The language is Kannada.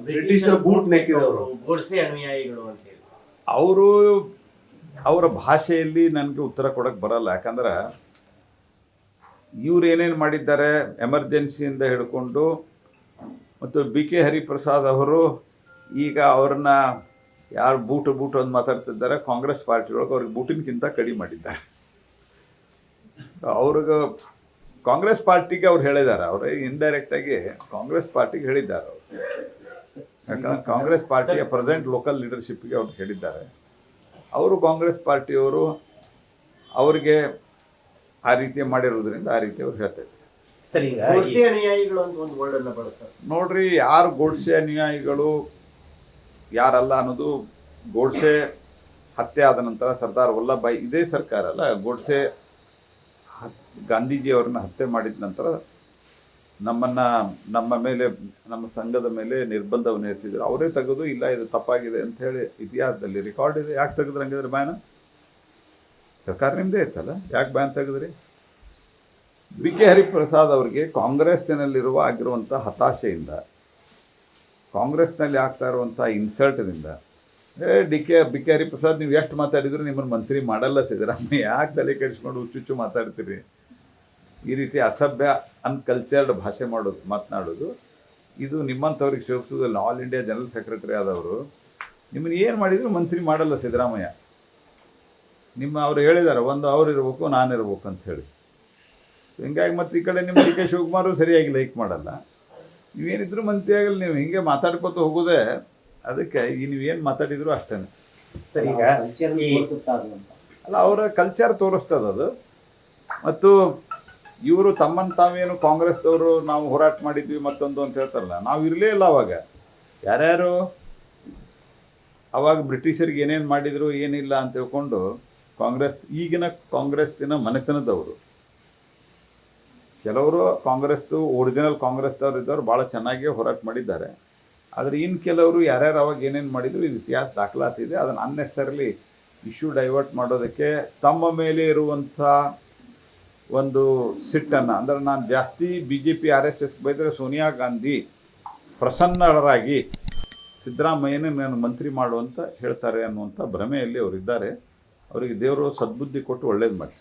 ಬ್ರಿಟಿಷರ ಬೂಟ್ ನೆಕ್ಕಿದವರು ಗೋಡ್ಸೆ ಅನುಯಾಯಿಗಳು ಅಂತ ಹೇಳಿ ಅವರು ಅವರ ಭಾಷೆಯಲ್ಲಿ ನನಗೆ ಉತ್ತರ ಕೊಡೋಕ್ಕೆ ಬರಲ್ಲ. ಯಾಕಂದ್ರೆ ಇವ್ರು ಏನೇನು ಮಾಡಿದ್ದಾರೆ ಎಮರ್ಜೆನ್ಸಿಯಿಂದ ಹಿಡ್ಕೊಂಡು, ಮತ್ತು ಬಿ ಕೆ ಹರಿಪ್ರಸಾದ್ ಅವರು ಈಗ ಅವ್ರನ್ನ ಯಾರು ಬೂಟು ಅಂತ ಮಾತಾಡ್ತಿದ್ದಾರೆ, ಕಾಂಗ್ರೆಸ್ ಪಾರ್ಟಿಯೊಳಗೆ ಅವ್ರಿಗೆ ಬೂಟಿನಕ್ಕಿಂತ ಕಡಿಮೆ ಮಾಡಿದ್ದಾರೆ. ಅವ್ರಿಗೆ ಕಾಂಗ್ರೆಸ್ ಪಾರ್ಟಿಗೆ ಅವ್ರು ಹೇಳಿದ್ದಾರೆ, ಅವರು ಇಂಡೈರೆಕ್ಟಾಗಿ ಕಾಂಗ್ರೆಸ್ ಪಾರ್ಟಿಗೆ ಹೇಳಿದ್ದಾರೆ ಅವರು. ಯಾಕಂದ್ರೆ ಕಾಂಗ್ರೆಸ್ ಪಾರ್ಟಿಯ ಪ್ರೆಸೆಂಟ್ ಲೋಕಲ್ ಲೀಡರ್ಶಿಪ್ಗೆ ಅವ್ರು ಹೇಳಿದ್ದಾರೆ. ಅವರು ಕಾಂಗ್ರೆಸ್ ಪಾರ್ಟಿಯವರು ಅವರಿಗೆ ಆ ರೀತಿ ಮಾಡಿರೋದ್ರಿಂದ ಆ ರೀತಿ ಅವ್ರು ಹೇಳ್ತಾ ಇದ್ದಾರೆ. ಸರಿ, ಗೋಡ್ಸೆ ಅನುಯಾಯಿಗಳು ಅಂತ ಒಂದು ವರ್ಡ್ ಅನ್ನ ಬಳಸ್ತಾರೆ ನೋಡ್ರಿ, ಯಾರು ಗೋಡ್ಸೆ ಅನುಯಾಯಿಗಳು ಯಾರಲ್ಲ ಅನ್ನೋದು, ಗೋಡ್ಸೆ ಹತ್ಯೆ ಆದ ನಂತರ ಸರ್ದಾರ್ ವಲ್ಲಭಾಯಿ, ಇದೇ ಸರ್ಕಾರ ಅಲ್ಲ, ಗೋಡ್ಸೆ ಗಾಂಧೀಜಿಯವ್ರನ್ನ ಹತ್ಯೆ ಮಾಡಿದ ನಂತರ ನಮ್ಮ ಮೇಲೆ, ನಮ್ಮ ಸಂಘದ ಮೇಲೆ ನಿರ್ಬಂಧವನ್ನು ಹೇರಿಸಿದ್ರು. ಅವರೇ ತೆಗೆದು ಇಲ್ಲ ಇದು ತಪ್ಪಾಗಿದೆ ಅಂತ ಹೇಳಿ ಇತಿಹಾಸದಲ್ಲಿ ರೆಕಾರ್ಡ್ ಇದೆ. ಯಾಕೆ ತೆಗೆದ್ರು ಹಂಗಿದ್ರೆ ಬ್ಯಾನ್? ಸರ್ಕಾರ ನಿಮ್ಮದೇ ಇತ್ತಲ್ಲ, ಯಾಕೆ ಬ್ಯಾನ್ ತೆಗೆದ್ರಿ? ಬಿ ಕೆ ಹರಿಪ್ರಸಾದ್ ಅವರಿಗೆ ಕಾಂಗ್ರೆಸ್ಸಿನಲ್ಲಿರುವ ಆಗಿರುವಂಥ ಹತಾಶೆಯಿಂದ, ಕಾಂಗ್ರೆಸ್ನಲ್ಲಿ ಆಗ್ತಾ ಇರುವಂಥ ಇನ್ಸಲ್ಟ್ದಿಂದ, ಬಿ ಕೆ ಹರಿಪ್ರಸಾದ್ ನೀವು ಎಷ್ಟು ಮಾತಾಡಿದ್ರು ನಿಮ್ಮನ್ನು ಮಂತ್ರಿ ಮಾಡಲ್ಲ ಸಿದ್ದರಾಮಯ್ಯ, ಯಾಕೆ ತಲೆ ಕೆಡಿಸ್ಕೊಂಡು ಹುಚ್ಚುಚ್ಚು ಮಾತಾಡ್ತೀರಿ? ಈ ರೀತಿ ಅಸಭ್ಯ ಅನ್ಕಲ್ಚರ್ಡ್ ಭಾಷೆ ಮಾತನಾಡೋದು ಇದು ನಿಮ್ಮಂಥವ್ರಿಗೆ ಶೋಭಿಸೋದಿಲ್ಲ. ಆಲ್ ಇಂಡಿಯಾ ಜನರಲ್ ಸೆಕ್ರೆಟರಿ ಆದವರು ನಿಮ್ಮನ್ನು ಏನು ಮಾಡಿದ್ರು ಮಂತ್ರಿ ಮಾಡಲ್ಲ ಸಿದ್ದರಾಮಯ್ಯ. ಅವ್ರು ಹೇಳಿದ್ದಾರೆ, ಒಂದು ಅವ್ರು ಇರಬೇಕು, ನಾನಿರ್ಬೇಕು ಅಂತ ಹೇಳಿ. ಹಿಂಗಾಗಿ ಮತ್ತು ಈ ಕಡೆ ನಿಮ್ಮ ಡಿ ಕೆ ಶಿವಕುಮಾರು ಸರಿಯಾಗಿ ಲೈಕ್ ಮಾಡಲ್ಲ. ನೀವೇನಿದ್ರು ಮಂತ್ರಿ ಆಗಲ್ಲ, ನೀವು ಹಿಂಗೆ ಮಾತಾಡ್ಕೊತ ಹೋಗೋದೇ. ಅದಕ್ಕೆ ಈಗ ನೀವೇನು ಮಾತಾಡಿದ್ರು ಅಷ್ಟೇ. ಸರಿ, ಈಗ ಅಲ್ಲ, ಅವರ ಕಲ್ಚರ್ ತೋರಿಸ್ತದೆ ಅದು. ಮತ್ತು ಇವರು ತಮ್ಮನ್ನು ತಾವೇನು ಕಾಂಗ್ರೆಸ್ದವರು ನಾವು ಹೋರಾಟ ಮಾಡಿದ್ವಿ ಮತ್ತೊಂದು ಅಂತ ಹೇಳ್ತಾರಲ್ಲ, ನಾವು ಇರಲೇ ಇಲ್ಲ ಅವಾಗ. ಯಾರ್ಯಾರು ಅವಾಗ ಬ್ರಿಟಿಷರಿಗೆ ಏನೇನು ಮಾಡಿದರು ಏನಿಲ್ಲ ಅಂತ ತಿಳ್ಕೊಂಡು ಈಗಿನ ಕಾಂಗ್ರೆಸ್ಸಿನ ಮನೆತನದವರು ಕೆಲವರು ಒರಿಜಿನಲ್ ಕಾಂಗ್ರೆಸ್ದವ್ರು ಇದ್ದವರು ಭಾಳ ಚೆನ್ನಾಗಿ ಹೋರಾಟ ಮಾಡಿದ್ದಾರೆ. ಆದರೆ ಇನ್ನು ಕೆಲವರು ಯಾರ್ಯಾರು ಅವಾಗ ಏನೇನು ಮಾಡಿದರು ಇದು ಇತಿಹಾಸ ದಾಖಲಾತಿದೆ. ಅದನ್ನು ಅನ್ನೆಸರ್ಲಿ ಇಶ್ಯೂ ಡೈವರ್ಟ್ ಮಾಡೋದಕ್ಕೆ ತಮ್ಮ ಮೇಲೆ ಇರುವಂಥ ಒಂದು ಸಿಟ್ಟನ್ನು, ಅಂದರೆ ನಾನು ಜಾಸ್ತಿ BJP RSS ಬೈದರೆ ಸೋನಿಯಾ ಗಾಂಧಿ ಪ್ರಸನ್ನರಾಗಿ ಸಿದ್ದರಾಮಯ್ಯನೇ ನಾನು ಮಂತ್ರಿ ಮಾಡುವಂತ ಹೇಳ್ತಾರೆ ಅನ್ನುವಂಥ ಭ್ರಮೆಯಲ್ಲಿ ಅವರಿದ್ದಾರೆ. ಅವರಿಗೆ ದೇವರು ಸದ್ಬುದ್ಧಿ ಕೊಟ್ಟು ಒಳ್ಳೇದು ಮಾಡಿ.